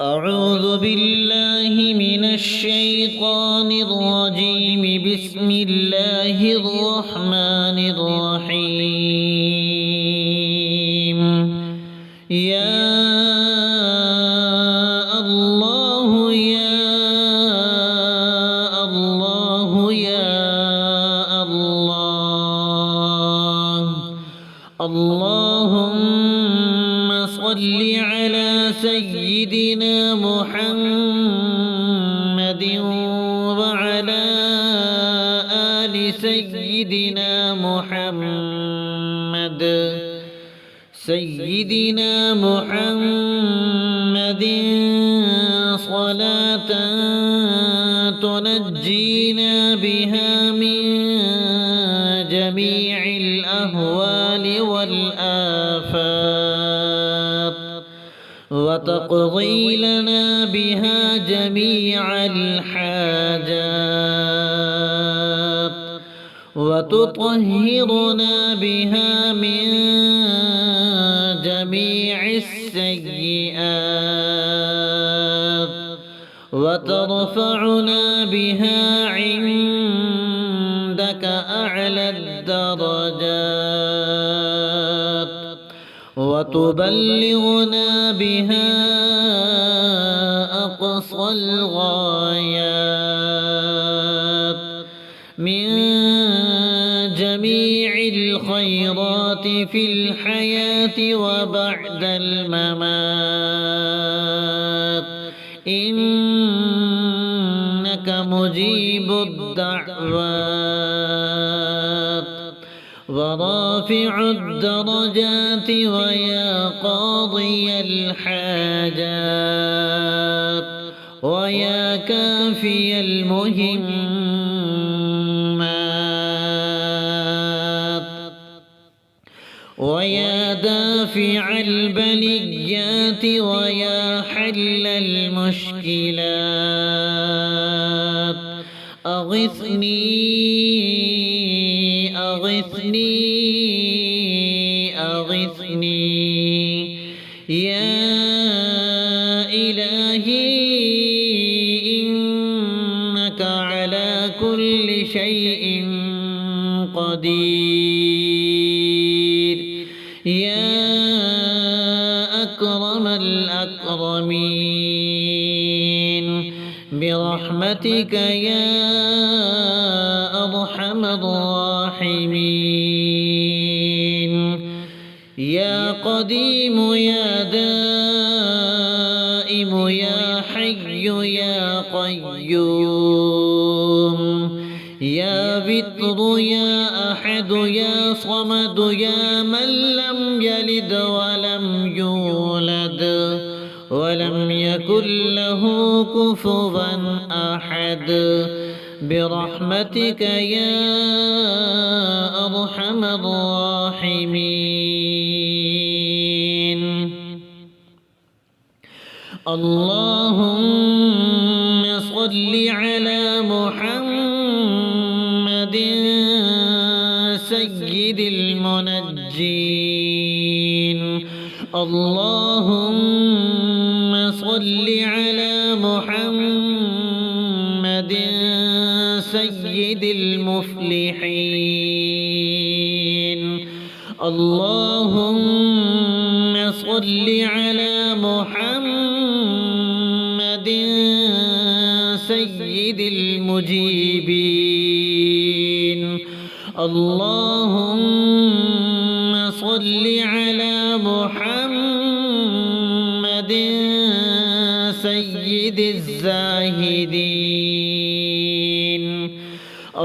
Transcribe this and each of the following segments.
أعوذ بالله من الشيطان الرجيم. بسم الله الرحمن الرحيم. يا الله يا الله يا الله. اللهم صل على سيدنا محمد وعلى آل سيدنا محمد. سيدنا محمد صلاة تنجينا بها من جميع الأهوال والآفات وتقضي لنا بها جميع الحاجات وتطهرنا بها من جميع السيئات وترفعنا بها عندك أعلى الدرجات وتبلغنا بها أقصى الغايات من جميع الخيرات في الحياة وبعد الممات، إنك مجيب الدعوات ورافع الدرجات ويا قاضي الحاجات ويا كافي المهمات ويا دافع البليات ويا حل المشكلات. أغثني أغثني أغثني يا إلهي، إنك على كل شيء قدير يا أكرم الأكرمين، برحمتك يا أرحم الراحمين. يا قديم يا دائم يا حي يا قيوم، يا بتر يا أحد يا صمد يا من لم يلد ولم يولد ولم يكن له كفوا أحد، برحمتك يا أرحم الراحمين. اللهم صل على محمد سيد المنجين. اللهم صل على محمد سيد المفلحين. اللهم صل على محمد سيد المجيبين. اللهم صل على محمد سيد الزاهدين.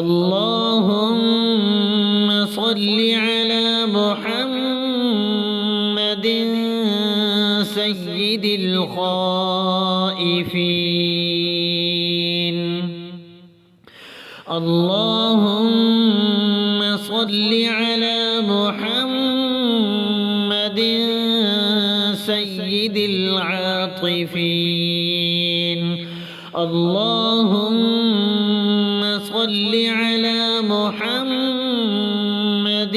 اللهم صل على محمد سيد الخائفين. اللهم صل على محمد سيد العاطفين. اللهم صل على محمد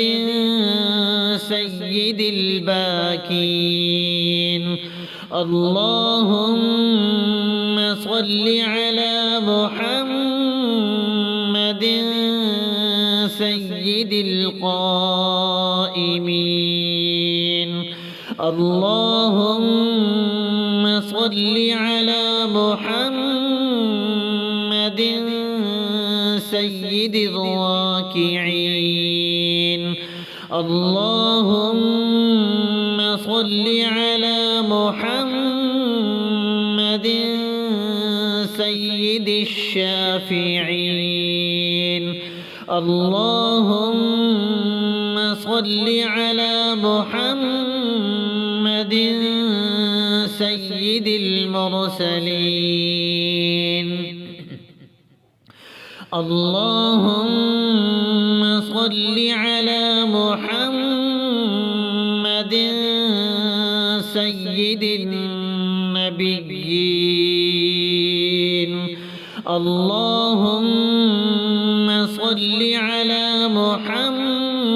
سيد الباكين. اللهم صل على محمد سيد القائمين. اللهم صل على محمد سيد الراكعين. اللهم صل على محمد سيد الشافعين. اللهم صل على محمد سيد المرسلين. اللهم صل على محمد سيد النبيين. اللهم صل على محمد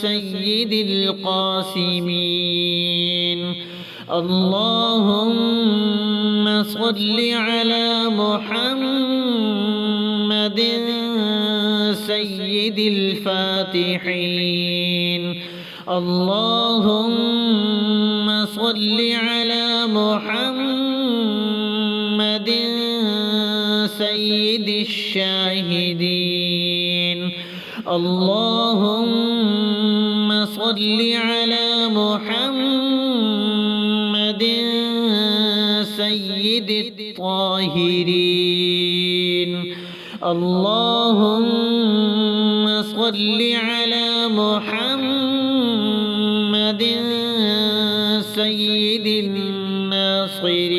سيد القاسمين. اللهم صل على محمد سيد الفاتحين. اللهم صل على محمد سيد الشاهدين. اللهم صل على محمد سيد الطاهرين. اللهم صل على محمد سيد الناصرين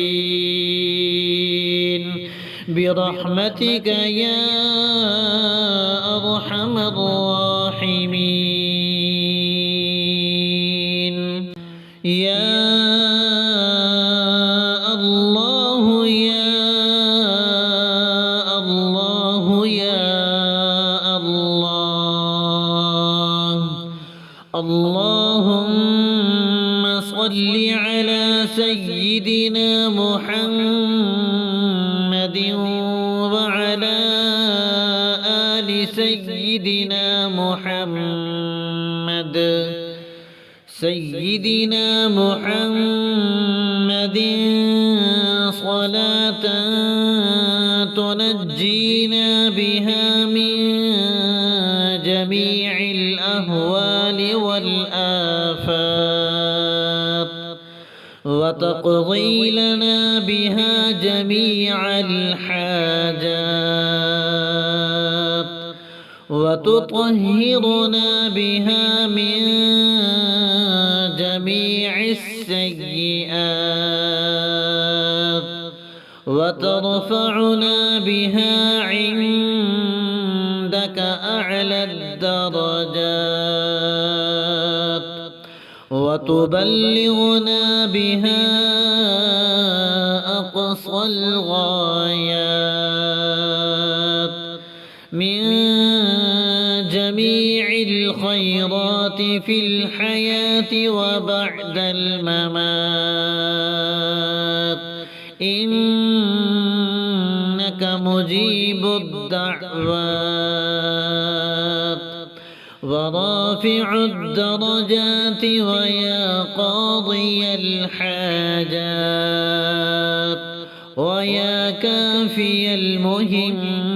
برحمتك يا أرحم الراحمين. يا الله يا الله يا الله. اللهم صل على سيدنا محمد وعلى آل سيدنا محمد. سيدنا محمد صلاة تنجينا بها من جميع الأهوال والآفات وتقضي لنا بها جميع الحاجات وتطهرنا بها من جميع السيئات وترفعنا بها عندك أعلى الدرجات وتبلغنا بها أقصى الغايات من جميع الخيرات في الحياة وبعد الممات. إنك مجيب الدعوات ورافع الدرجات ويا قاضي الحاجات ويا كافي المهمات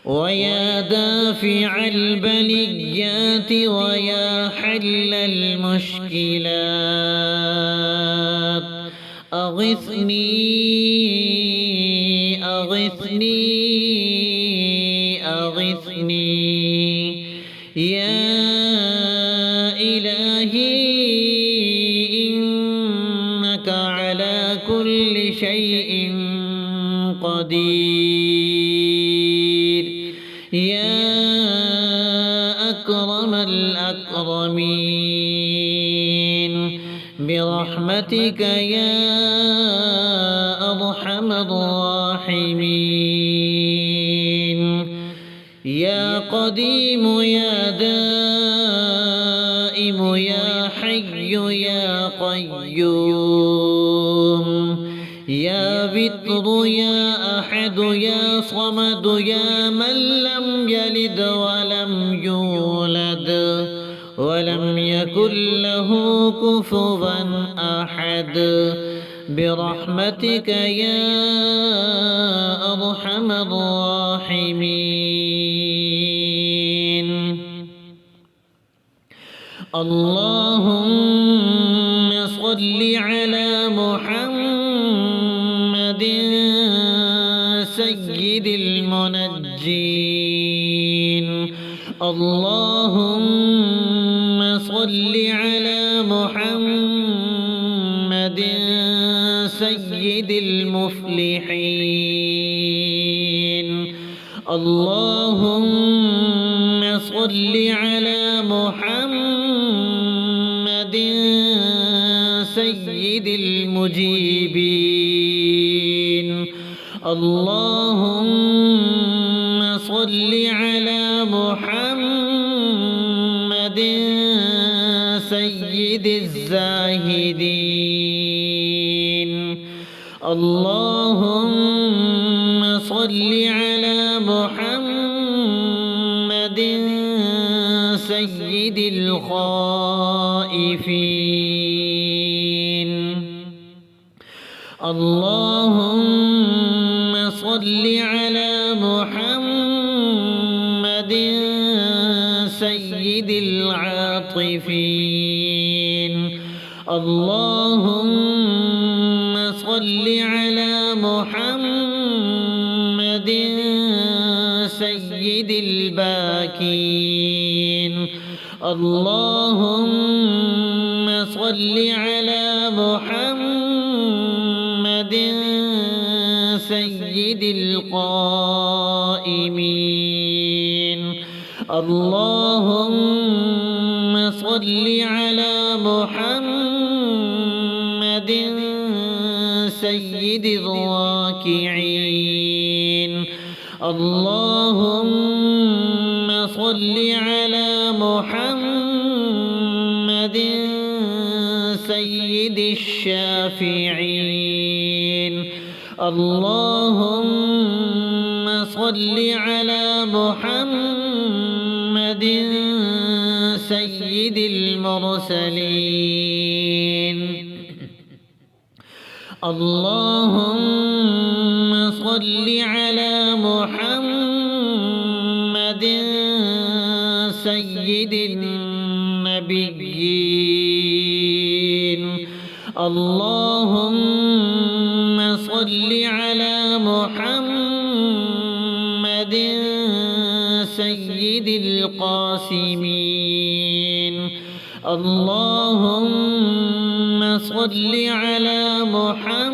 ويا دافع البليات ويا حل المشكلات. أغثني أغثني أغثني يا إلهي إنك على كل شيء قدير. يا أكرم الأكرمين برحمتك يا أرحم الراحمين. يا قديم يا دائم يا حي يا قيوم يا بطر يا أحد يا صمد يا من لم يلد ولم يولد ولم يكن له كفوا أحد برحمتك يا أرحم الراحمين. اللهم صل على محمد سيد المنجين. اللهم صل على محمد سيد المفلحين. اللهم صل على محمد سيد المجيبين. اللهم صل على محمد سيد الزاهدين. اللهم صل على محمد سيد الخائفين. اللهم صل على محمد سيد العاطفين. اللهم صل على محمد سيد الباكين. اللهم صل على محمد سيد القائمين. اللهم صل على محمد سيد الراكعين. اللهم صل على محمد سيد الشافعين. اللهم صل على محمد سيد المرسلين. اللهم صل على محمد سيد النبيين. اللهم صل على محمد سيد القاسمين. اللهم صل على محمد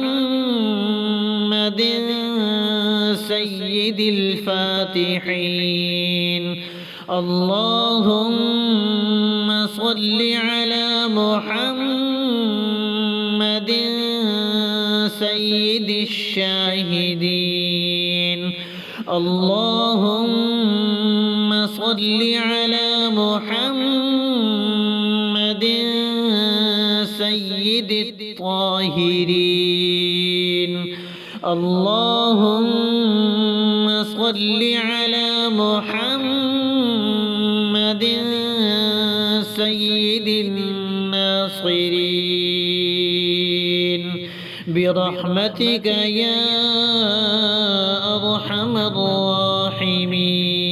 سيد الفاتحين. اللهم صل على محمد سيد الشاهدين. اللهم صل على محمد سيد الطاهرين. اللهم صل على محمد سيد الناصرين برحمتك يا أرحم الراحمين.